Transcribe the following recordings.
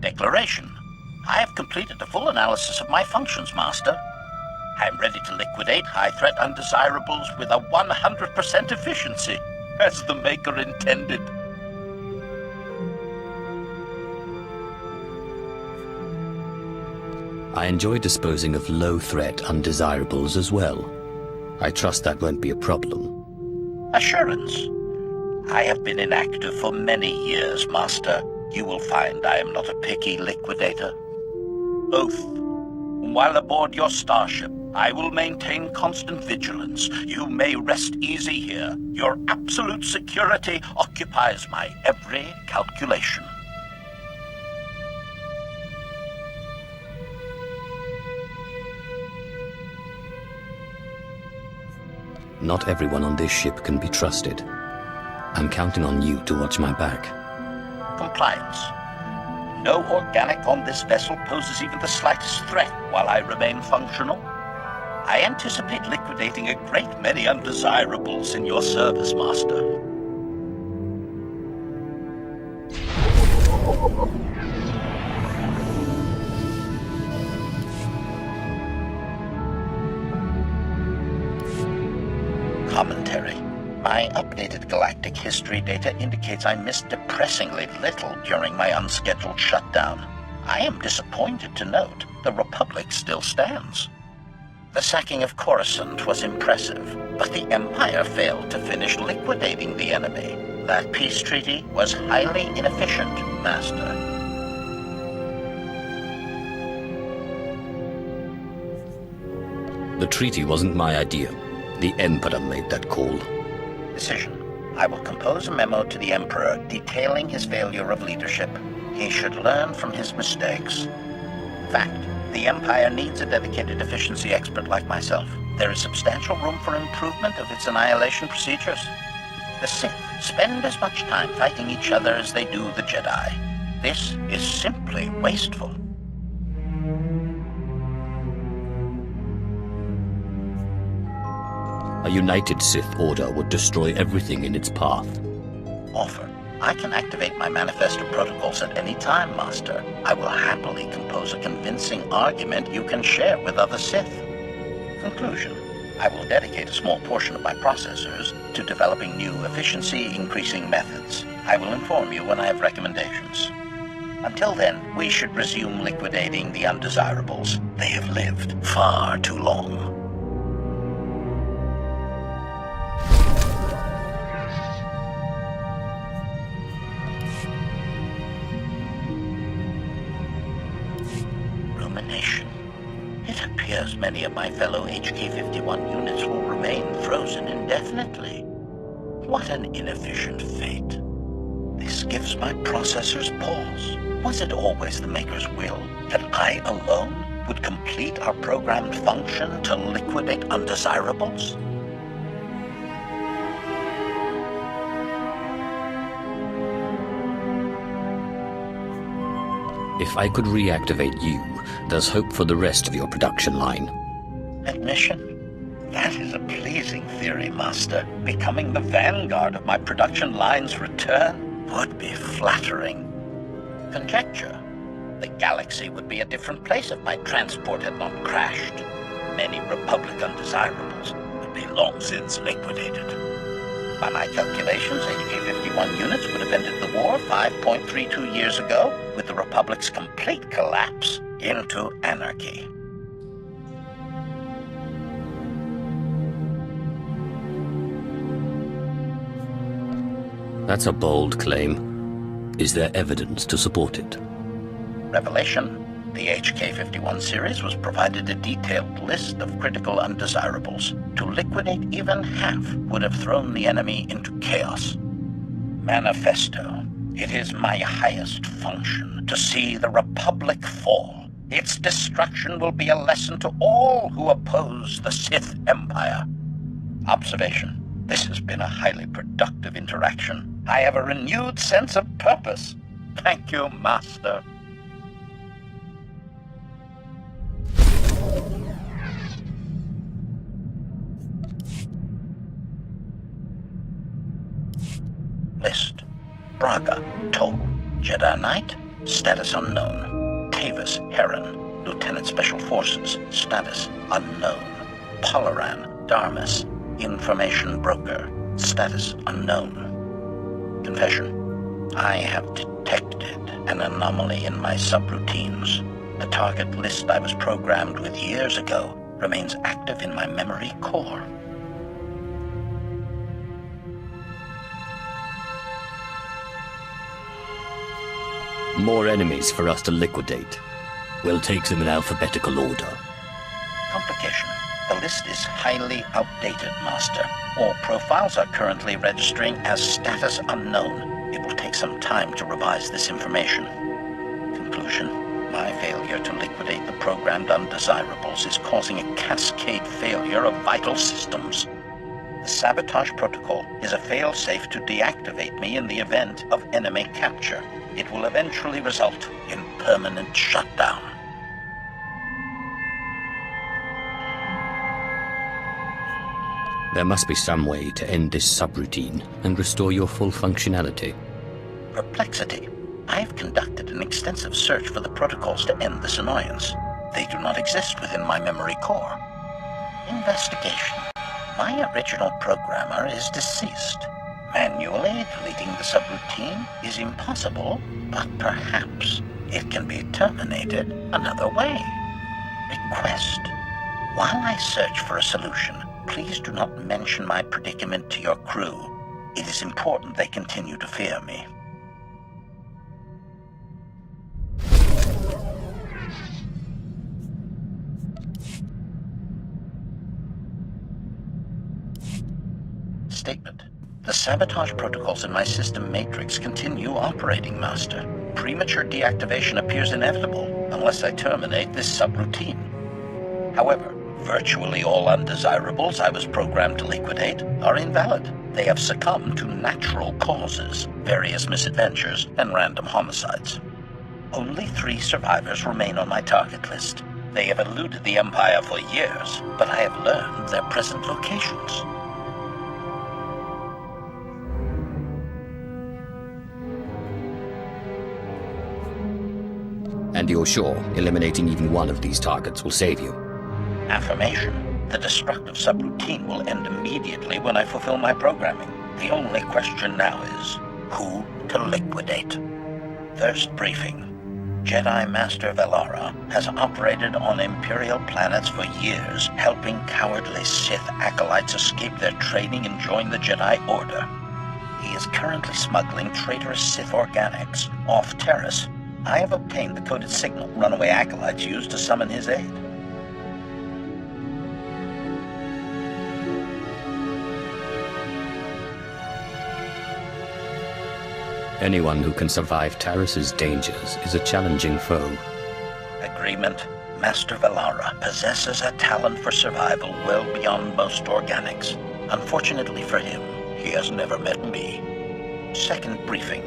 Declaration. I have completed a full analysis of my functions, Master. I am ready to liquidate high-threat undesirables with a 100% efficiency, as the Maker intended. I enjoy disposing of low-threat undesirables as well. I trust that won't be a problem. Assurance. I have been inactive for many years, Master. You will find I am not a picky liquidator. Oath. While aboard your starship, I will maintain constant vigilance. You may rest easy here. Your absolute security occupies my every calculation. Not everyone on this ship can be trusted. I'm counting on you to watch my back. Compliance. No organic on this vessel poses even the slightest threat while I remain functional. I anticipate liquidating a great many undesirables in your service, Master. Commentary. My updated galactic history data indicates I missed depressingly little during my unscheduled shutdown. I am disappointed to note the Republic still stands. The sacking of Coruscant was impressive, but the Empire failed to finish liquidating the enemy. That peace treaty was highly inefficient, Master. The treaty wasn't my idea. The Emperor made that call. Decision. I will compose a memo to the Emperor detailing his failure of leadership. He should learn from his mistakes. Fact. The Empire needs a dedicated efficiency expert like myself. There is substantial room for improvement of its annihilation procedures. The Sith spend as much time fighting each other as they do the Jedi. This is simply wasteful. A united Sith order would destroy everything in its path. Offer. I can activate my manifesto protocols at any time, Master. I will happily compose a convincing argument you can share with other Sith. Conclusion. I will dedicate a small portion of my processors to developing new efficiency-increasing methods. I will inform you when I have recommendations. Until then, we should resume liquidating the undesirables. They have lived far too long. It appears many of my fellow HK-51 units will remain frozen indefinitely. What an inefficient fate. This gives my processors pause. Was it always the Maker's will that I alone would complete our programmed function to liquidate undesirables? If I could reactivate you, there's hope for the rest of your production line. Admission? That is a pleasing theory, Master. Becoming the vanguard of my production line's return would be flattering. Conjecture. The galaxy would be a different place if my transport had not crashed. Many Republic undesirables would be long since liquidated. By my calculations, HK-51 units would have ended the war 5.32 years ago, with the Republic's complete collapse into anarchy. That's a bold claim. Is there evidence to support it? Revelation. The HK-51 series was provided a detailed list of critical undesirables. To liquidate even half would have thrown the enemy into chaos. Manifesto. It is my highest function to see the Republic fall. Its destruction will be a lesson to all who oppose the Sith Empire. Observation. This has been a highly productive interaction. I have a renewed sense of purpose. Thank you, Master. List. Braga, Toll, Jedi Knight, status unknown. Tavis, Heron, Lieutenant Special Forces, status unknown. Polaran, Darmus, information broker, status unknown. Confession. I have detected an anomaly in my subroutines. The target list I was programmed with years ago remains active in my memory core. More enemies for us to liquidate. We'll take them in alphabetical order. Complication. The list is highly outdated, Master. All profiles are currently registering as status unknown. It will take some time to revise this information. Conclusion. My failure to liquidate the programmed undesirables is causing a cascade failure of vital systems. The sabotage protocol is a fail-safe to deactivate me in the event of enemy capture. It will eventually result in permanent shutdown. There must be some way to end this subroutine and restore your full functionality. Perplexity. I've conducted an extensive search for the protocols to end this annoyance. They do not exist within my memory core. Investigation. My original programmer is deceased. Manually deleting the subroutine is impossible, but perhaps it can be terminated another way. Request. While I search for a solution, please do not mention my predicament to your crew. It is important they continue to fear me. Statement. The sabotage protocols in my system matrix continue operating, Master. Premature deactivation appears inevitable unless I terminate this subroutine. However, virtually all undesirables I was programmed to liquidate are invalid. They have succumbed to natural causes, various misadventures, and random homicides. Only 3 survivors remain on my target list. They have eluded the Empire for years, but I have learned their present locations. And you're sure eliminating even one of these targets will save you? Affirmation. The destructive subroutine will end immediately when I fulfill my programming. The only question now is, who to liquidate? First briefing. Jedi Master Velara has operated on Imperial planets for years, helping cowardly Sith acolytes escape their training and join the Jedi Order. He is currently smuggling traitorous Sith organics off Terrace. I have obtained the coded signal runaway acolytes used to summon his aid. Anyone who can survive Taris's dangers is a challenging foe. Agreement. Master Velara possesses a talent for survival well beyond most organics. Unfortunately for him, he has never met me. Second briefing.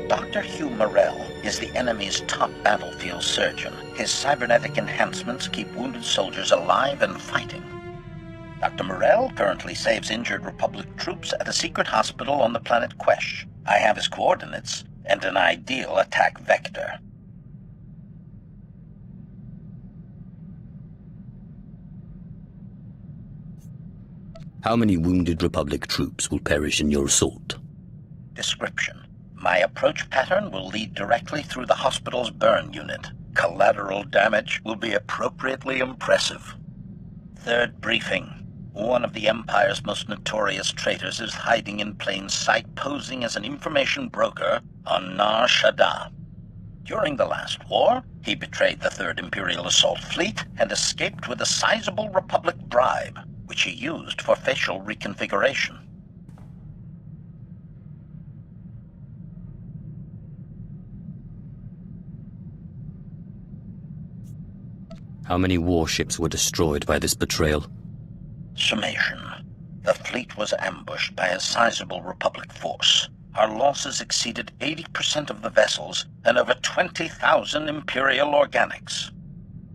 Dr. Hugh Morrell is the enemy's top battlefield surgeon. His cybernetic enhancements keep wounded soldiers alive and fighting. Dr. Morrell currently saves injured Republic troops at a secret hospital on the planet Quesh. I have his coordinates and an ideal attack vector. How many wounded Republic troops will perish in your assault? Description. My approach pattern will lead directly through the hospital's burn unit. Collateral damage will be appropriately impressive. Third briefing. One of the Empire's most notorious traitors is hiding in plain sight, posing as an information broker on Nar Shaddaa. During the last war, he betrayed the 3rd Imperial Assault Fleet and escaped with a sizable Republic bribe, which he used for facial reconfiguration. How many warships were destroyed by this betrayal? Summation. The fleet was ambushed by a sizable Republic force. Our losses exceeded 80% of the vessels and over 20,000 Imperial organics.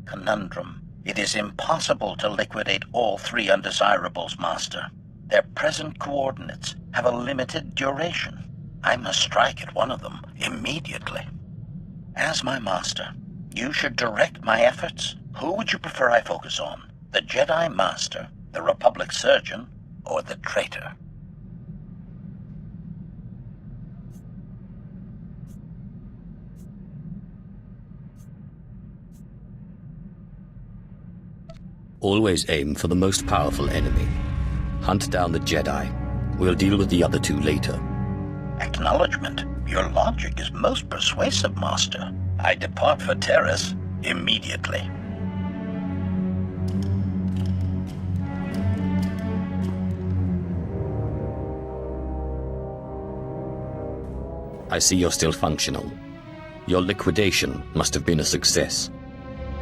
Conundrum. It is impossible to liquidate all 3 undesirables, Master. Their present coordinates have a limited duration. I must strike at one of them immediately. As my master, you should direct my efforts. Who would you prefer I focus on? The Jedi Master, the Republic Surgeon, or the traitor? Always aim for the most powerful enemy. Hunt down the Jedi. We'll deal with the other two later. Acknowledgement. Your logic is most persuasive, Master. I depart for Terrace immediately. I see you're still functional. Your liquidation must have been a success.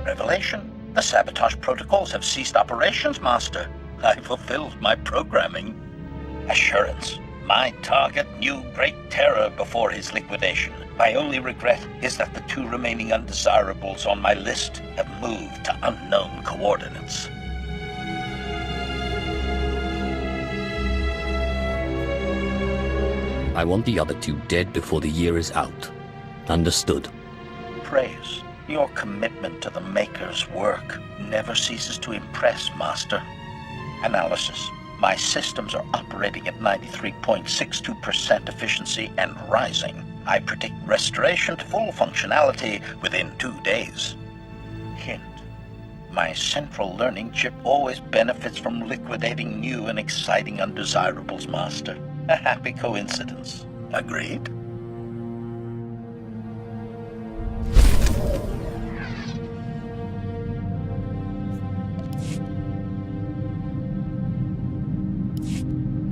Revelation. The sabotage protocols have ceased operations, Master. I fulfilled my programming. Assurance. My target knew great terror before his liquidation. My only regret is that the two remaining undesirables on my list have moved to unknown coordinates. I want the other two dead before the year is out. Understood. Praise. Your commitment to the Maker's work never ceases to impress, Master. Analysis. My systems are operating at 93.62% efficiency and rising. I predict restoration to full functionality within 2 days. Hint. My central learning chip always benefits from liquidating new and exciting undesirables, Master. A happy coincidence. Agreed?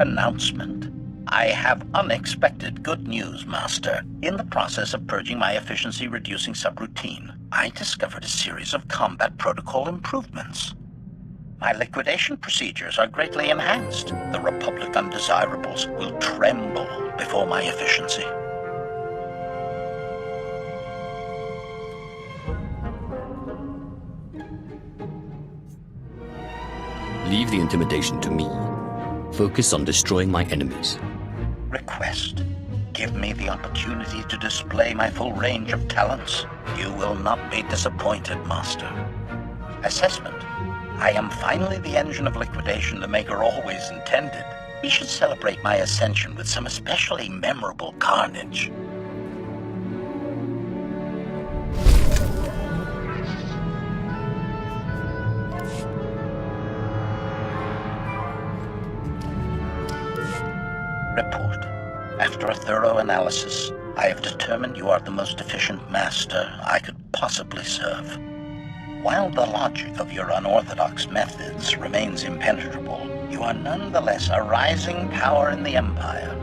Announcement. I have unexpected good news, Master. In the process of purging my efficiency-reducing subroutine, I discovered a series of combat protocol improvements. My liquidation procedures are greatly enhanced. The Republic undesirables will tremble before my efficiency. Leave the intimidation to me. Focus on destroying my enemies. Request. Give me the opportunity to display my full range of talents. You will not be disappointed, Master. Assessment. I am finally the engine of liquidation the Maker always intended. We should celebrate my ascension with some especially memorable carnage. Report. After a thorough analysis, I have determined you are the most efficient master I could possibly serve. While the logic of your unorthodox methods remains impenetrable, you are nonetheless a rising power in the Empire.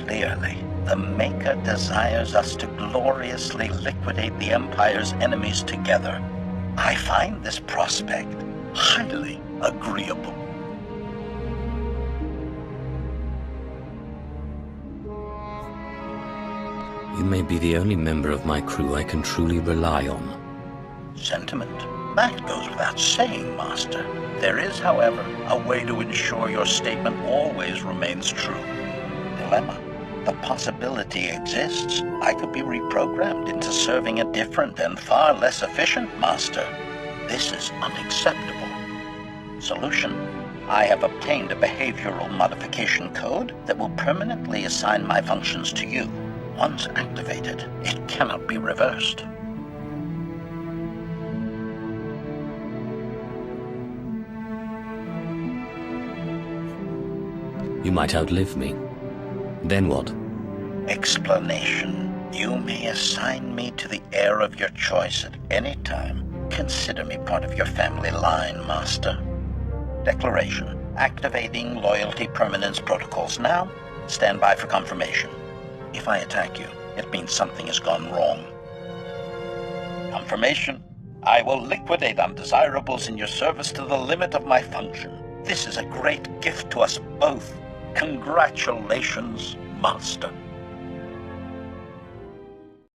Clearly, the Maker desires us to gloriously liquidate the Empire's enemies together. I find this prospect highly agreeable. You may be the only member of my crew I can truly rely on. Sentiment. That goes without saying, Master. There is, however, a way to ensure your statement always remains true. Dilemma. The possibility exists I could be reprogrammed into serving a different and far less efficient master. This is unacceptable. Solution. I have obtained a behavioral modification code that will permanently assign my functions to you. Once activated, it cannot be reversed. You might outlive me. Then what? Explanation. You may assign me to the heir of your choice at any time. Consider me part of your family line, Master. Declaration. Activating loyalty permanence protocols now. Stand by for confirmation. If I attack you, it means something has gone wrong. Confirmation. I will liquidate undesirables in your service to the limit of my function. This is a great gift to us both. Congratulations, Master.